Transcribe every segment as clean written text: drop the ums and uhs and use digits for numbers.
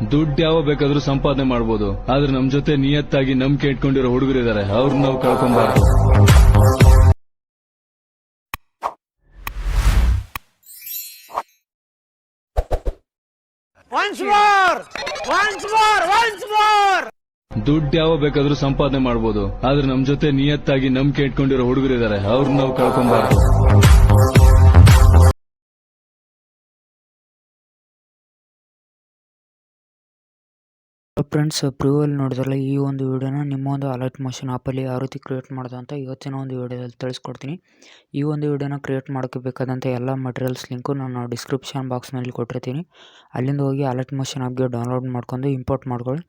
ದುಡ್ಡು ಯಾವ ಬೇಕಾದ್ರೂ ಸಂಪಾದನೆ ಮಾಡಬಹುದು, ಆದ್ರೆ ನಮ್ ಜೊತೆ ನಿಯತ್ತಾಗಿ ನಂಬಿಕೆ ಇಟ್ಕೊಂಡಿರೋ ಹುಡುಗರಿದ್ದಾರೆ, ಅವ್ರನ್ನ ನಾವು ಕಳ್ಕೊಂಬಾರ್ದು. ದುಡ್ಡು ಯಾವ ಬೇಕಾದ್ರೂ ಸಂಪಾದನೆ ಮಾಡಬಹುದು, ಆದ್ರೆ ನಮ್ ಜೊತೆ ನಿಯತ್ತಾಗಿ ನಂಬಿಕೆ ಇಟ್ಕೊಂಡಿರೋ ಹುಡುಗರಿದ್ದಾರೆ, ಅವ್ರನ್ನ ನಾವು ಕಳ್ಕೊಂಬಾರ್ದು. ಫ್ರೆಂಡ್ಸ್, ಪ್ರಿವ್ಯೂವಲ್ಲಿ ನೋಡಿದ್ರಲ್ಲ, ಈ ಒಂದು ವಿಡಿಯೋನ ನಿಮ್ಮ ಒಂದು ಅಲರ್ಟ್ ಮೋಷನ್ ಆ್ಯಪಲ್ಲಿ ಯಾವ ರೀತಿ ಕ್ರಿಯೇಟ್ ಮಾಡೋದು ಅಂತ ಇವತ್ತಿನ ಒಂದು ವಿಡಿಯೋದಲ್ಲಿ ತಿಳಿಸ್ಕೊಡ್ತೀನಿ. ಈ ಒಂದು ವಿಡಿಯೋನ ಕ್ರಿಯೇಟ್ ಮಾಡೋಕ್ಕೆ ಎಲ್ಲ ಮಟೀರಿಯಲ್ಸ್ ಲಿಂಕು ನಾನು ಡಿಸ್ಕ್ರಿಪ್ಷನ್ ಬಾಕ್ಸ್ನಲ್ಲಿ ಕೊಟ್ಟಿರ್ತೀನಿ. ಅಲ್ಲಿಂದ ಹೋಗಿ ಅಲರ್ಟ್ ಮೋಷನ್ ಆ್ಯಪ್ಗೆ ಡೌನ್ಲೋಡ್ ಮಾಡ್ಕೊಂಡು ಇಂಪೋರ್ಟ್ ಮಾಡ್ಕೊಳ್ಳಿ.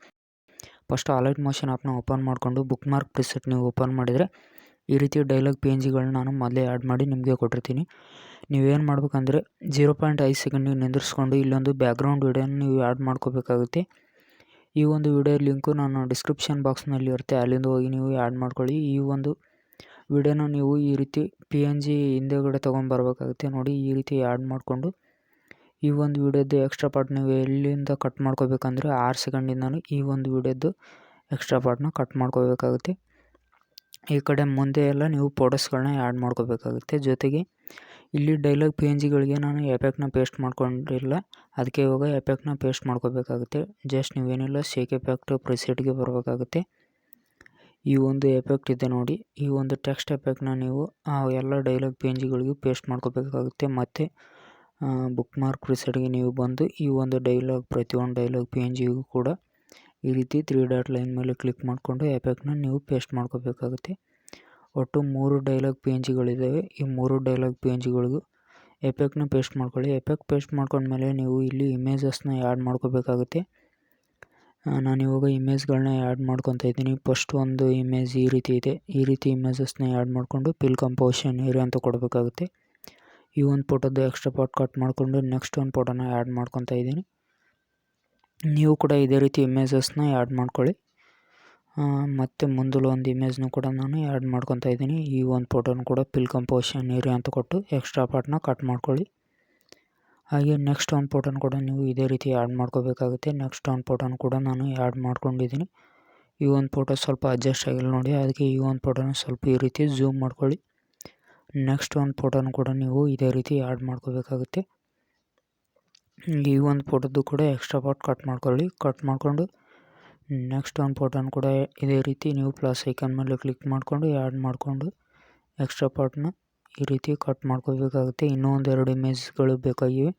ಫಸ್ಟ್ ಅಲರ್ಟ್ ಮೋಷನ್ ಆ್ಯಪ್ನ ಓಪನ್ ಮಾಡಿಕೊಂಡು ಬುಕ್ ಮಾರ್ಕ್ ಪ್ರಿಸೆಟ್ ನೀವು ಓಪನ್ ಮಾಡಿದರೆ ಈ ರೀತಿ ಡೈಲಾಗ್ PNGಗಳನ್ನ ನಾನು ಮೊದಲೇ ಆ್ಯಡ್ ಮಾಡಿ ನಿಮಗೆ ಕೊಟ್ಟಿರ್ತೀನಿ. ನೀವೇನು ಮಾಡ್ಬೇಕಂದ್ರೆ 0.5 ಸೆಕೆಂಡಿಗೆ ನಿಂದಿರಿಸ್ಕೊಂಡು ಇಲ್ಲೊಂದು ಬ್ಯಾಕ್ಗ್ರೌಂಡ್ ವಿಡಿಯೋನ ನೀವು ಆ್ಯಡ್ ಮಾಡ್ಕೋಬೇಕಾಗುತ್ತೆ. ಈ ಒಂದು ವಿಡಿಯೋ ಲಿಂಕು ನಾನು ಡಿಸ್ಕ್ರಿಪ್ಷನ್ ಬಾಕ್ಸ್ನಲ್ಲಿ ಇರುತ್ತೆ, ಅಲ್ಲಿಂದ ಹೋಗಿ ನೀವು ಆ್ಯಡ್ ಮಾಡ್ಕೊಳ್ಳಿ. ಈ ಒಂದು ವಿಡಿಯೋನ ನೀವು ಈ ರೀತಿ PNG ಹಿಂದೆಗಡೆ ತೊಗೊಂಬರ್ಬೇಕಾಗುತ್ತೆ. ನೋಡಿ, ಈ ರೀತಿ ಆ್ಯಡ್ ಮಾಡಿಕೊಂಡು ಈ ಒಂದು ವಿಡಿಯೋದ್ದು ಎಕ್ಸ್ಟ್ರಾ ಪಾರ್ಟ್ ನೀವು ಎಲ್ಲಿಂದ ಕಟ್ ಮಾಡ್ಕೋಬೇಕಂದ್ರೆ 6 ಸೆಕೆಂಡಿಂದನೂ ಈ ಒಂದು ವಿಡಿಯೋದ್ದು ಎಕ್ಸ್ಟ್ರಾ ಪಾರ್ಟ್ನ ಕಟ್ ಮಾಡ್ಕೋಬೇಕಾಗುತ್ತೆ. ಈ ಕಡೆ ಮುಂದೆ ಎಲ್ಲ ನೀವು ಫೋಟೋಸ್ಗಳನ್ನ ಆ್ಯಡ್ ಮಾಡ್ಕೋಬೇಕಾಗುತ್ತೆ. ಜೊತೆಗೆ ಇಲ್ಲಿ ಡೈಲಾಗ್ PNGಗಳಿಗೆ ನಾನು ಎಫೆಕ್ಟ್ನ ಪೇಸ್ಟ್ ಮಾಡ್ಕೊಂಡಿಲ್ಲ, ಅದಕ್ಕೆ ಇವಾಗ ಎಫೆಕ್ಟ್ನ ಪೇಸ್ಟ್ ಮಾಡ್ಕೋಬೇಕಾಗುತ್ತೆ. ಜಸ್ಟ್ ನೀವೇನಿಲ್ಲ ಶೇಕ್ ಎಫೆಕ್ಟ್ ಪ್ರಿಸೆಟ್ಗೆ ಬರಬೇಕಾಗುತ್ತೆ. ಈ ಒಂದು ಎಫೆಕ್ಟ್ ಇದೆ ನೋಡಿ, ಈ ಒಂದು ಟೆಕ್ಸ್ಟ್ ಎಫೆಕ್ಟ್ನ ನೀವು ಎಲ್ಲ ಡೈಲಾಗ್ PNGಗಳಿಗೂ ಪೇಸ್ಟ್ ಮಾಡ್ಕೋಬೇಕಾಗುತ್ತೆ. ಮತ್ತು ಬುಕ್ ಮಾರ್ಕ್ ಪ್ರಿಸೆಟ್ಗೆ ನೀವು ಬಂದು ಈ ಒಂದು ಪ್ರತಿಯೊಂದು ಡೈಲಾಗ್ PNGಗೂ ಕೂಡ ಈ ರೀತಿ 3 ಡಾಟ್ ಲೈನ್ ಮೇಲೆ ಕ್ಲಿಕ್ ಮಾಡಿಕೊಂಡು ಎಫೆಕ್ಟ್ನ ನೀವು ಪೇಸ್ಟ್ ಮಾಡ್ಕೋಬೇಕಾಗುತ್ತೆ. ಒಟ್ಟು 3 ಡೈಲಾಗ್ PNGಗಳಿದ್ದಾವೆ. ಈ 3 ಡೈಲಾಗ್ PNGಗಳಿಗೂ ಎಫೆಕ್ಟ್ನ ಪೇಸ್ಟ್ ಮಾಡ್ಕೊಳ್ಳಿ. ಎಫೆಕ್ಟ್ ಪೇಸ್ಟ್ ಮಾಡ್ಕೊಂಡ್ಮೇಲೆ ನೀವು ಇಲ್ಲಿ ಇಮೇಜಸ್ನ ಆ್ಯಡ್ ಮಾಡ್ಕೋಬೇಕಾಗುತ್ತೆ. ನಾನಿವಾಗ ಇಮೇಜ್ಗಳನ್ನ ಆ್ಯಡ್ ಮಾಡ್ಕೊತಾ ಇದ್ದೀನಿ. ಫಸ್ಟ್ ಒಂದು ಇಮೇಜ್ ಈ ರೀತಿ ಇದೆ. ಈ ರೀತಿ ಇಮೇಜಸ್ನ ಆ್ಯಡ್ ಮಾಡಿಕೊಂಡು 𝗕𝗙𝗙𝗘𝗧 ಅಂತ ಕೊಡಬೇಕಾಗುತ್ತೆ. ಈ ಒಂದು ಫೋಟೋದು ಎಕ್ಸ್ಟ್ರಾ ಪಾರ್ಟ್ ಕಟ್ ಮಾಡಿಕೊಂಡು ನೆಕ್ಸ್ಟ್ ಒಂದು ಫೋಟೋನ ಆ್ಯಡ್ ಮಾಡ್ಕೊತಾ ಇದ್ದೀನಿ. ನೀವು ಕೂಡ ಇದೇ ರೀತಿ ಇಮೇಜಸ್ನ ಆ್ಯಡ್ ಮಾಡ್ಕೊಳ್ಳಿ. ಮತ್ತು ಮುಂದಲು ಒಂದು ಇಮೇಜ್ನು ಕೂಡ ನಾನು ಆ್ಯಡ್ ಮಾಡ್ಕೊತಾ ಇದ್ದೀನಿ. ಈ ಒಂದು ಫೋಟೋನು ಕೂಡ 𝗕𝗙𝗙𝗘𝗧 ಅಂತ ಕೊಟ್ಟು ಎಕ್ಸ್ಟ್ರಾ ಪಾರ್ಟ್ನ ಕಟ್ ಮಾಡ್ಕೊಳ್ಳಿ. ಹಾಗೆ ನೆಕ್ಸ್ಟ್ ಒಂದು ಫೋಟೋನು ಕೂಡ ನೀವು ಇದೇ ರೀತಿ ಆ್ಯಡ್ ಮಾಡ್ಕೋಬೇಕಾಗುತ್ತೆ. ನೆಕ್ಸ್ಟ್ ಒಂದು ಫೋಟೋನು ಕೂಡ ನಾನು ಆ್ಯಡ್ ಮಾಡ್ಕೊಂಡಿದ್ದೀನಿ. ಈ ಒಂದು ಫೋಟೋ ಸ್ವಲ್ಪ ಅಡ್ಜಸ್ಟ್ ಆಗಿಲ್ಲ ನೋಡಿ, ಅದಕ್ಕೆ ಈ ಒಂದು ಫೋಟೋನ ಸ್ವಲ್ಪ ಈ ರೀತಿ ಝೂಮ್ ಮಾಡ್ಕೊಳ್ಳಿ. ನೆಕ್ಸ್ಟ್ ಒಂದು ಫೋಟೋನು ಕೂಡ ನೀವು ಇದೇ ರೀತಿ ಆ್ಯಡ್ ಮಾಡ್ಕೋಬೇಕಾಗುತ್ತೆ. ಈ ಒಂದು ಫೋಟೋದು ಕೂಡ ಎಕ್ಸ್ಟ್ರಾ ಪಾರ್ಟ್ ಕಟ್ ಮಾಡ್ಕೊಳ್ಳಿ. ಕಟ್ ಮಾಡಿಕೊಂಡು ನೆಕ್ಸ್ಟ್ ಒಂದು ಫೋಟೋನು ಕೂಡ ಇದೇ ರೀತಿ ನೀವು ಪ್ಲಸ್ ಐಕನ್ ಮೇಲೆ ಕ್ಲಿಕ್ ಮಾಡಿಕೊಂಡು ಆ್ಯಡ್ ಮಾಡಿಕೊಂಡು ಎಕ್ಸ್ಟ್ರಾ ಪಾರ್ಟ್ನ ಈ ರೀತಿ ಕಟ್ ಮಾಡ್ಕೋಬೇಕಾಗುತ್ತೆ. ಇನ್ನೂ ಒಂದು 2 ಇಮೇಜ್ಗಳು ಬೇಕಾಗಿವೆ.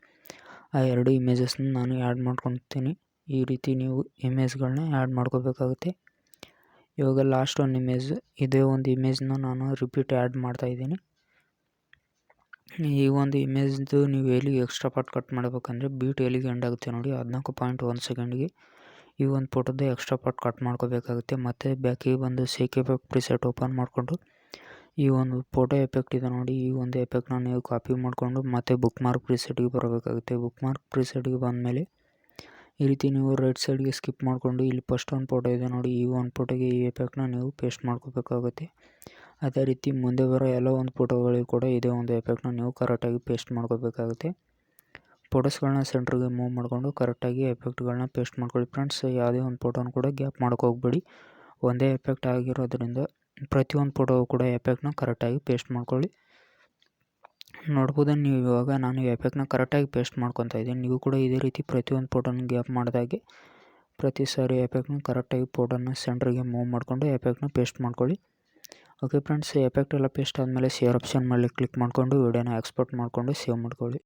ಆ 2 ಇಮೇಜಸ್ನ ನಾನು ಆ್ಯಡ್ ಮಾಡ್ಕೊತೀನಿ. ಈ ರೀತಿ ನೀವು ಇಮೇಜ್ಗಳನ್ನ ಆ್ಯಡ್ ಮಾಡ್ಕೋಬೇಕಾಗುತ್ತೆ. ಇವಾಗ ಲಾಸ್ಟ್ ಒಂದು ಇಮೇಜ್, ಇದೇ ಒಂದು ಇಮೇಜ್ನ ನಾನು ರಿಪೀಟ್ ಆ್ಯಡ್ ಮಾಡ್ತಾಯಿದ್ದೀನಿ. ಈ ಒಂದು ಇಮೇಜ್ದು ನೀವು ಎಲ್ಲಿ ಎಕ್ಸ್ಟ್ರಾ ಪಾರ್ಟ್ ಕಟ್ ಮಾಡಬೇಕಂದ್ರೆ ಬೀಟ್ ಎಲ್ಲಿಗೆ ಎಂಡ್ ಆಗುತ್ತೆ ನೋಡಿ, 14.1 ಸೆಕೆಂಡಿಗೆ ಈ ಒಂದು ಫೋಟೋದು ಎಕ್ಸ್ಟ್ರಾ ಪಾರ್ಟ್ ಕಟ್ ಮಾಡ್ಕೋಬೇಕಾಗುತ್ತೆ. ಮತ್ತು ಬ್ಯಾಕಿಗೆ ಬಂದು ಶೇಕ್ ಎಫೆಕ್ಟ್ ಪ್ರಿಸೆಟ್ ಓಪನ್ ಮಾಡಿಕೊಂಡು ಈ ಒಂದು ಫೋಟೋ ಎಫೆಕ್ಟ್ ಇದೆ ನೋಡಿ, ಈ ಒಂದು ಎಫೆಕ್ಟ್ನ ನೀವು ಕಾಪಿ ಮಾಡಿಕೊಂಡು ಮತ್ತೆ ಬುಕ್ ಮಾರ್ಕ್ ಪ್ರಿಸೆಟ್ಗೆ ಬರಬೇಕಾಗುತ್ತೆ. ಬುಕ್ ಮಾರ್ಕ್ ಪ್ರಿಸೆಟ್ಗೆ ಬಂದಮೇಲೆ ಈ ರೀತಿ ನೀವು ರೈಟ್ ಸೈಡ್ಗೆ ಸ್ಕಿಪ್ ಮಾಡಿಕೊಂಡು ಇಲ್ಲಿ ಫಸ್ಟ್ ಒಂದು ಫೋಟೋ ಇದೆ ನೋಡಿ, ಈ ಒಂದು ಫೋಟೋಗೆ ಈ ಎಫೆಕ್ಟ್ನ ನೀವು ಪೇಸ್ಟ್ ಮಾಡ್ಕೋಬೇಕಾಗುತ್ತೆ. ಅದೇ ರೀತಿ ಮುಂದೆ ಬರೋ ಎಲ್ಲ ಒಂದು ಫೋಟೋಗಳಿಗೂ ಕೂಡ ಇದೇ ಒಂದು ಎಫೆಕ್ಟ್ನ ನೀವು ಕರೆಕ್ಟಾಗಿ ಪೇಸ್ಟ್ ಮಾಡ್ಕೋಬೇಕಾಗುತ್ತೆ. ಫೋಟೋಸ್ಗಳನ್ನ ಸೆಂಟ್ರಿಗೆ ಮೂವ್ ಮಾಡಿಕೊಂಡು ಕರೆಕ್ಟಾಗಿ ಎಫೆಕ್ಟ್ಗಳನ್ನ ಪೇಸ್ಟ್ ಮಾಡ್ಕೊಳ್ಳಿ. ಫ್ರೆಂಡ್ಸ್, ಯಾವುದೇ ಒಂದು ಫೋಟೋನ ಕೂಡ ಗ್ಯಾಪ್ ಮಾಡೋಕೆ ಹೋಗಬೇಡಿ. ಒಂದೇ ಎಫೆಕ್ಟ್ ಆಗಿರೋದ್ರಿಂದ ಪ್ರತಿಯೊಂದು ಫೋಟೋಗೂ ಕೂಡ ಎಫೆಕ್ಟ್ನ ಕರೆಕ್ಟಾಗಿ ಪೇಸ್ಟ್ ಮಾಡ್ಕೊಳ್ಳಿ. ನೋಡ್ಬೋದು ನೀವು, ಇವಾಗ ನಾನು ಎಫೆಕ್ಟ್ನ ಕರೆಕ್ಟಾಗಿ ಪೇಸ್ಟ್ ಮಾಡ್ಕೊತಾ ಇದ್ದೀನಿ. ನೀವು ಕೂಡ ಇದೇ ರೀತಿ ಪ್ರತಿಯೊಂದು ಫೋಟೋನ ಗ್ಯಾಪ್ ಮಾಡಿದಾಗೆ ಪ್ರತಿ ಸಾರಿ ಎಫೆಕ್ಟ್ನ ಕರೆಕ್ಟಾಗಿ ಫೋಟೋನ ಸೆಂಟ್ರಿಗೆ ಮೂವ್ ಮಾಡಿಕೊಂಡು ಎಫೆಕ್ಟ್ನ ಪೇಸ್ಟ್ ಮಾಡ್ಕೊಳ್ಳಿ. ಓಕೆ ಫ್ರೆಂಡ್ಸ್, ಎಫೆಕ್ಟ್ ಎಲ್ಲ ಪೇಸ್ಟ್ ಆದಮೇಲೆ ಶೇರ್ ಆಪ್ಷನ್ ಮೇಲೆ ಕ್ಲಿಕ್ ಮಾಡಿಕೊಂಡು ವಿಡಿಯೋನ ಎಕ್ಸ್ಪೋರ್ಟ್ ಮಾಡಿಕೊಂಡು ಸೇವ್ ಮಾಡ್ಕೊಳ್ಳಿ.